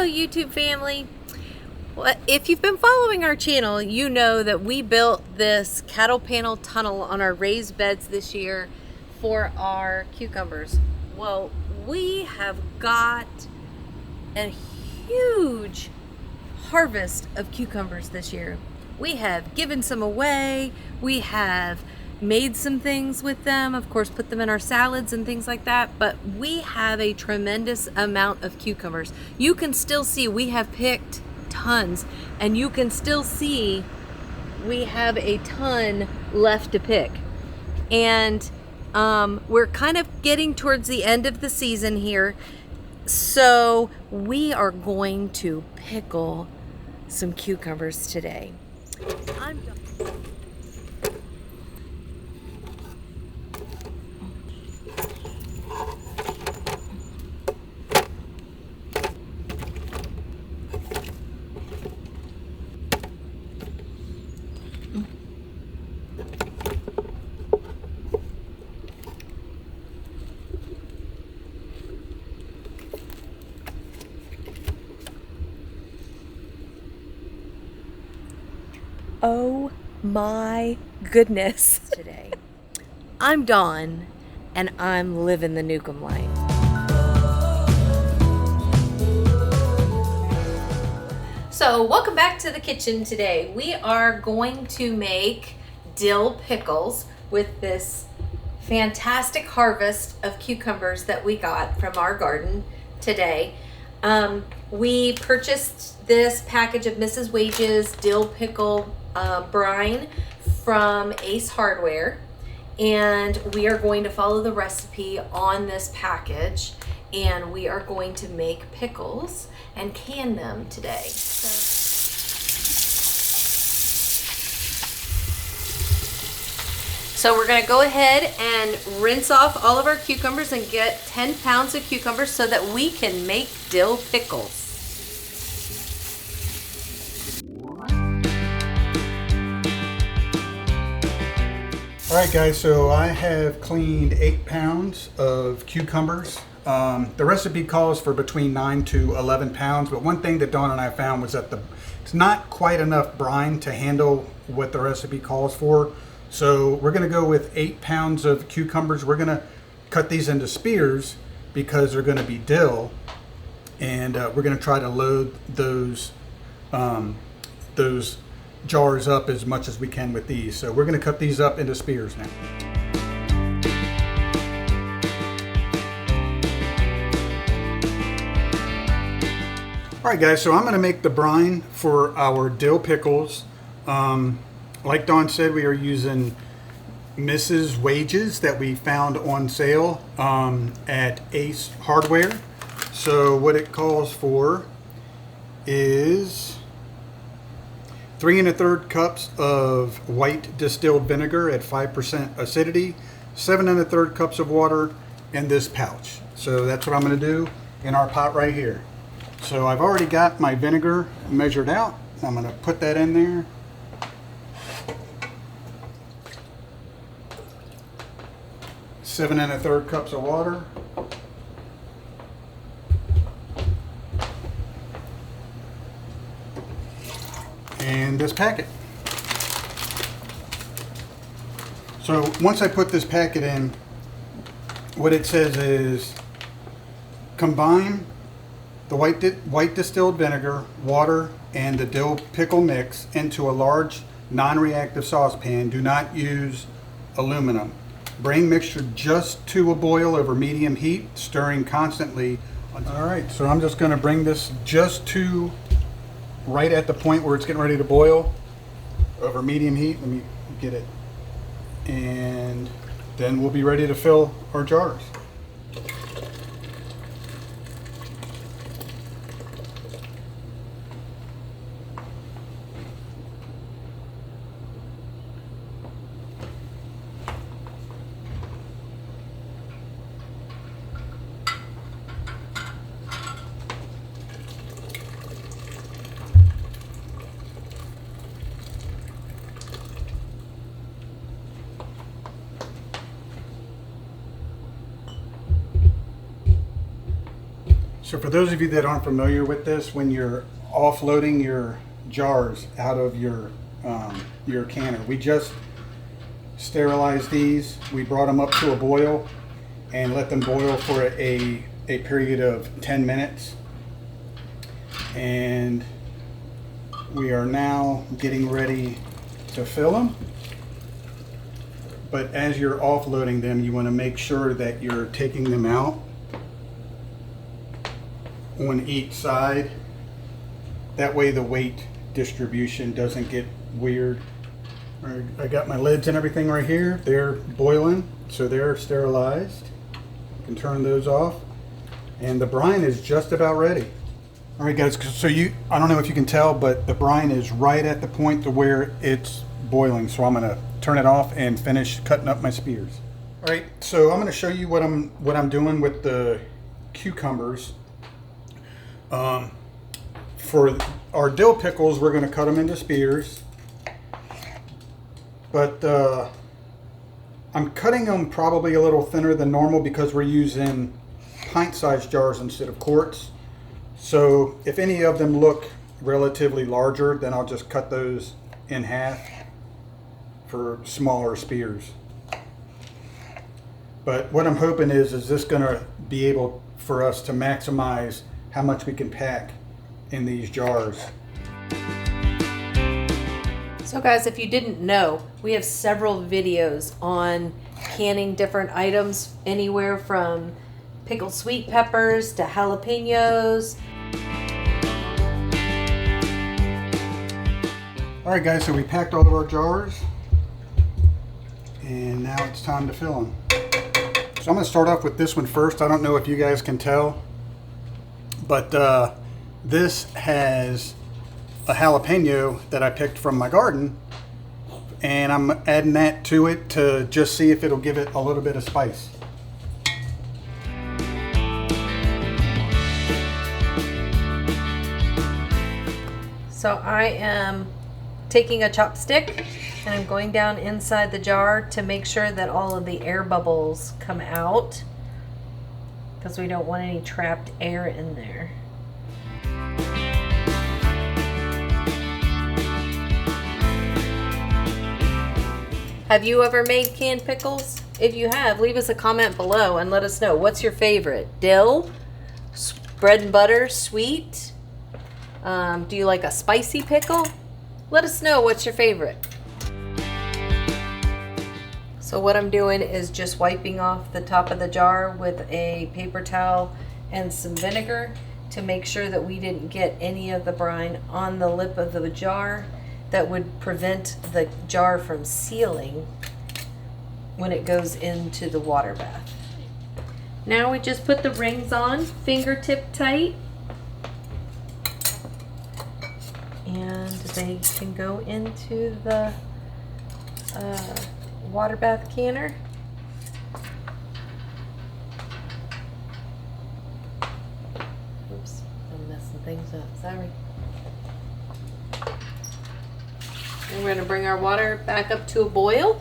YouTube family. Well, if you've been following our channel, you know that we built this cattle panel tunnel on our raised beds this year for our cucumbers. Well, we have got a huge harvest of cucumbers this year. We have given some away. We have made some things with them, of course, put them in our salads and things like that, but we have a tremendous amount of cucumbers. You can still see we have picked tons, and you can still see we have a ton left to pick. And we're kind of getting towards the end of the season here, so we are going to pickle some cucumbers today. Oh my goodness. Today, I'm Dawn, and I'm living the Newcomb life. So welcome back to the kitchen today. We are going to make dill pickles with this fantastic harvest of cucumbers that we got from our garden today. We purchased this package of Mrs. Wage's dill pickle brine from Ace Hardware, and we are going to follow the recipe on this package, and we are going to make pickles and can them today. So we're going to go ahead and rinse off all of our cucumbers and get 10 pounds of cucumbers so that we can make dill pickles. Alright guys, so I have cleaned 8 pounds of cucumbers. The recipe calls for between 9 to 11 pounds, but one thing that Dawn and I found was that it's not quite enough brine to handle what the recipe calls for. So we're going to go with 8 pounds of cucumbers. We're going to cut these into spears because they're going to be dill, and we're going to try to load those jars up as much as we can with these. So we're going to cut these up into spears now. Alright guys, so I'm going to make the brine for our dill pickles. Like Dawn said, we are using Mrs. Wage's that we found on sale at Ace Hardware. So what it calls for is 3 1/3 cups of white distilled vinegar at 5% acidity, 7 1/3 cups of water, and this pouch. So that's what I'm going to do in our pot right here. So I've already got my vinegar measured out. I'm going to put that in there. Seven 1/3 cups of water. And this packet. So once I put this packet in, what it says is combine the white distilled vinegar, water, and the dill pickle mix into a large non-reactive saucepan. Do not use aluminum. Bring mixture just to a boil over medium heat, stirring constantly. Alright, so I'm just going to bring this just to right at the point where it's getting ready to boil over medium heat. Let me get it. And then we'll be ready to fill our jars. So for those of you that aren't familiar with this, when you're offloading your jars out of your canner, we just sterilized these. We brought them up to a boil and let them boil for a period of 10 minutes. And we are now getting ready to fill them. But as you're offloading them, you want to make sure that you're taking them out on each side. That way the weight distribution doesn't get weird. All right, I got my lids and everything right here. They're boiling, so they're sterilized. You can turn those off. And the brine is just about ready. All right, guys, so I don't know if you can tell, but the brine is right at the point to where it's boiling. So I'm gonna turn it off and finish cutting up my spears. All right, so I'm gonna show you what I'm doing with the cucumbers. For our dill pickles, we're gonna cut them into spears. But I'm cutting them probably a little thinner than normal because we're using pint-sized jars instead of quarts. So if any of them look relatively larger, then I'll just cut those in half for smaller spears. But what I'm hoping is this gonna be able for us to maximize how much we can pack in these jars. So guys, if you didn't know, we have several videos on canning different items, anywhere from pickled sweet peppers to jalapenos. All right, guys, so we packed all of our jars, and now it's time to fill them. So I'm going to start off with this one first. I don't know if you guys can tell, but this has a jalapeno that I picked from my garden, and I'm adding that to it to just see if it'll give it a little bit of spice. So I am taking a chopstick and I'm going down inside the jar to make sure that all of the air bubbles come out, because we don't want any trapped air in there. Have you ever made canned pickles? If you have, leave us a comment below and let us know. What's your favorite? Dill? Bread and butter? Sweet? Do you like a spicy pickle? Let us know what's your favorite. So what I'm doing is just wiping off the top of the jar with a paper towel and some vinegar to make sure that we didn't get any of the brine on the lip of the jar that would prevent the jar from sealing when it goes into the water bath. Now we just put the rings on, fingertip tight, and they can go into the water bath canner. Oops, I'm messing things up, sorry. And we're going to bring our water back up to a boil,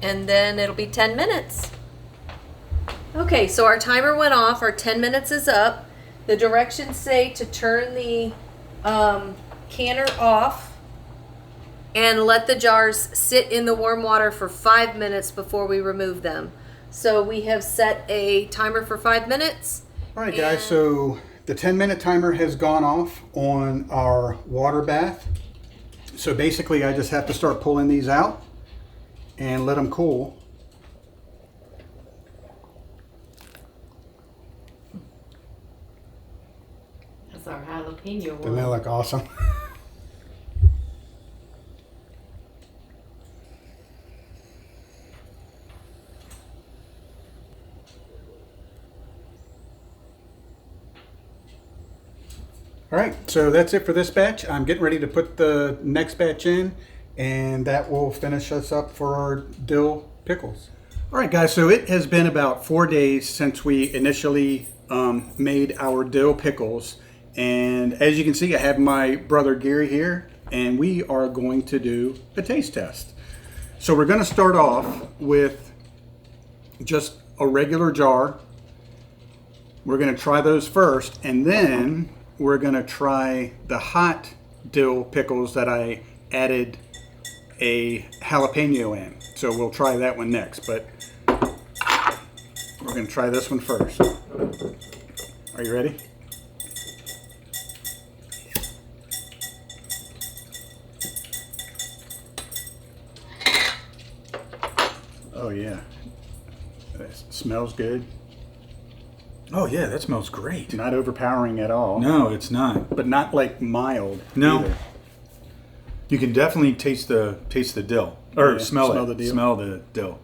and then it'll be 10 minutes. Okay, so our timer went off, our 10 minutes is up. The directions say to turn the canner off and let the jars sit in the warm water for 5 minutes before we remove them. So we have set a timer for 5 minutes. All right, guys, so the 10-minute timer has gone off on our water bath. So basically I just have to start pulling these out and let them cool. That's our jalapeno one. Doesn't that look awesome? All right, so that's it for this batch. I'm getting ready to put the next batch in, and that will finish us up for our dill pickles. All right, guys, so it has been about 4 days since we initially made our dill pickles. And as you can see, I have my brother Gary here, and we are going to do a taste test. So we're going to start off with just a regular jar We're going to try those first, and then we're going to try the hot dill pickles that I added a jalapeno in. So we'll try that one next, but we're going to try this one first. Are you ready? Oh yeah, that smells good. Oh yeah, that smells great. Not overpowering at all. No, it's not. But not like mild. No. Either. You can definitely taste the dill, or Yeah, smell smell it. the dill. Smell the dill.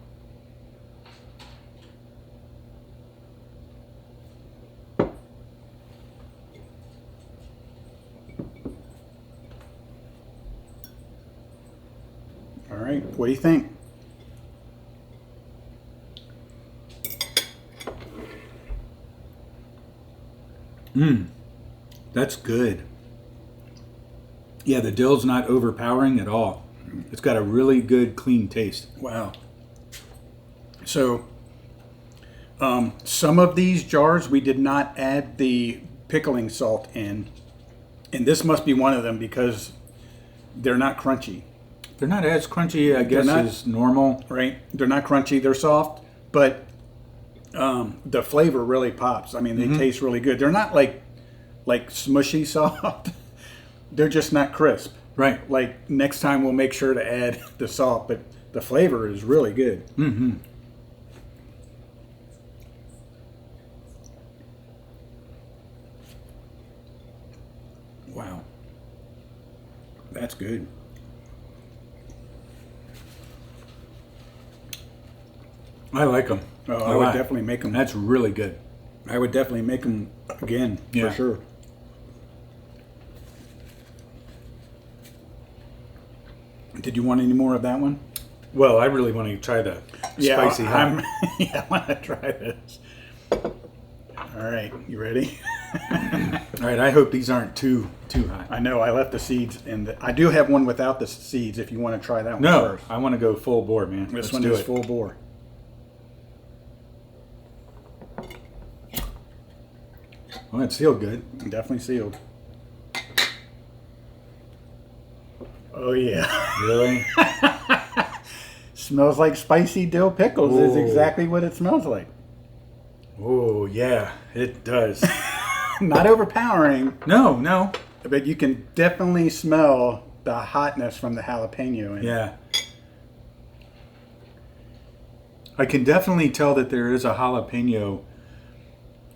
All right, what do you think? That's good. Yeah, the dill's not overpowering at all. It's got a really good, clean taste. Wow. So, some of these jars we did not add the pickling salt in, and this must be one of them because they're not crunchy. They're not as crunchy, I guess, not- as normal. Right? They're not crunchy. They're soft, but the flavor really pops. I mean, they taste really good. They're not like smushy soft. They're just not crisp. Right. Like next time we'll make sure to add the salt, but the flavor is really good. Mm-hmm. Wow. That's good. I like them. Oh, I would definitely make them. That's really good. I would definitely make them again, Yeah. for sure. Did you want any more of that one? Well, I really want to try the spicy hot. Yeah, I want to try this. All right, you ready? All right, I hope these aren't too hot. I know I left the seeds in the. I do have one without the seeds. If you want to try that one No, first. I want to go full bore, man. This Let's one do is it. full bore. Well, it's sealed good. Definitely sealed. Oh yeah. Really? Smells like spicy dill pickles. Is Ooh. exactly what it smells like. Oh, yeah, it does. Not overpowering, No. but you can definitely smell the hotness from the jalapeno in it. Yeah. I can definitely tell that there is a jalapeno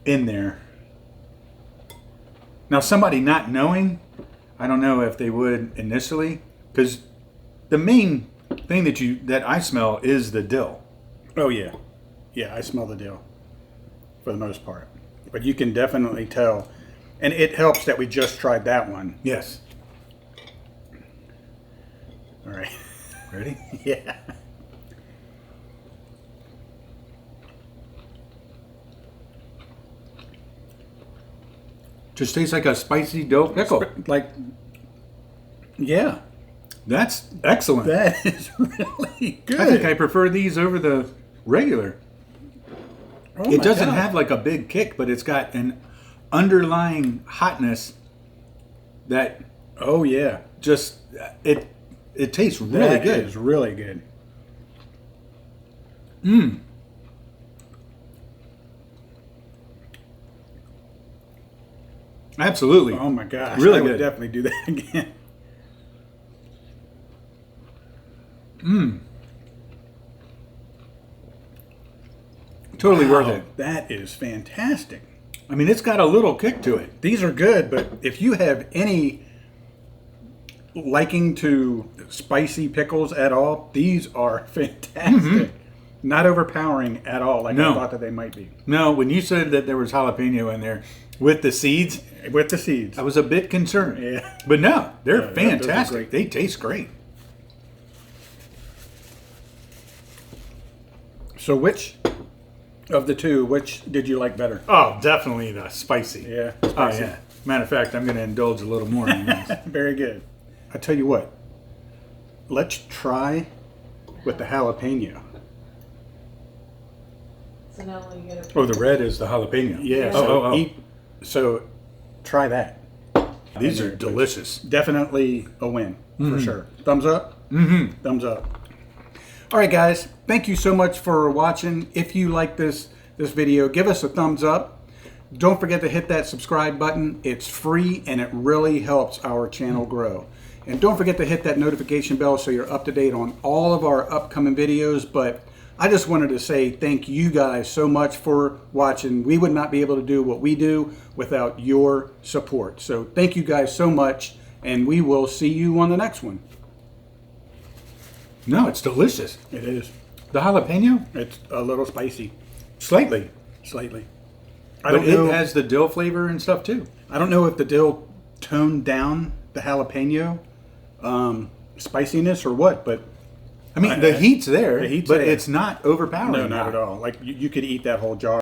in there. Now, somebody not knowing, I don't know if they would initially, because the main thing that I smell is the dill. Oh yeah. Yeah, I smell the dill for the most part. But you can definitely tell. And it helps that we just tried that one. Yes. All right. Ready? Yeah. Just tastes like a spicy dill pickle. Like, yeah. That's excellent. That is really good. I think I prefer these over the regular. Oh It my doesn't God. have like a big kick, but it's got an underlying hotness that Oh yeah. just it tastes really That good. is really good. Absolutely. Oh my gosh. Really I would good. definitely do that again. Totally worth Wow, it. That is fantastic. I mean, it's got a little kick to it. These are good, but if you have any liking to spicy pickles at all, these are fantastic. Not overpowering at all, like I No. thought that they might be. No, when you said that there was jalapeno in there with the seeds, With the seeds. I was a bit concerned. Yeah. But no, they're Yeah, those are fantastic. great. They taste great. So which of the two, which did you like better? Oh, definitely the spicy. Yeah, Oh, spicy. yeah. Matter of fact, I'm going to indulge a little more in this. Very good. I tell you what, let's try with the jalapeno. So now when you get it. Oh, the red is the jalapeno. Yeah. Oh. So try that. These are delicious. Definitely a win for sure. Thumbs up. Mm-hmm. Thumbs up. All right, guys. Thank you so much for watching. If you like this video, give us a thumbs up. Don't forget to hit that subscribe button. It's free and it really helps our channel grow. And don't forget to hit that notification bell so you're up to date on all of our upcoming videos. But I just wanted to say thank you guys so much for watching. We would not be able to do what we do without your support. So thank you guys so much, and we will see you on the next one. No, it's delicious. It is. The jalapeno? It's a little spicy, Slightly. slightly. But it has the dill flavor and stuff too. I don't know if the dill toned down the jalapeno spiciness or what, but I mean, the heat's there, the heat's but there. it's not overpowering. no, not at all. Like you could eat that whole jar.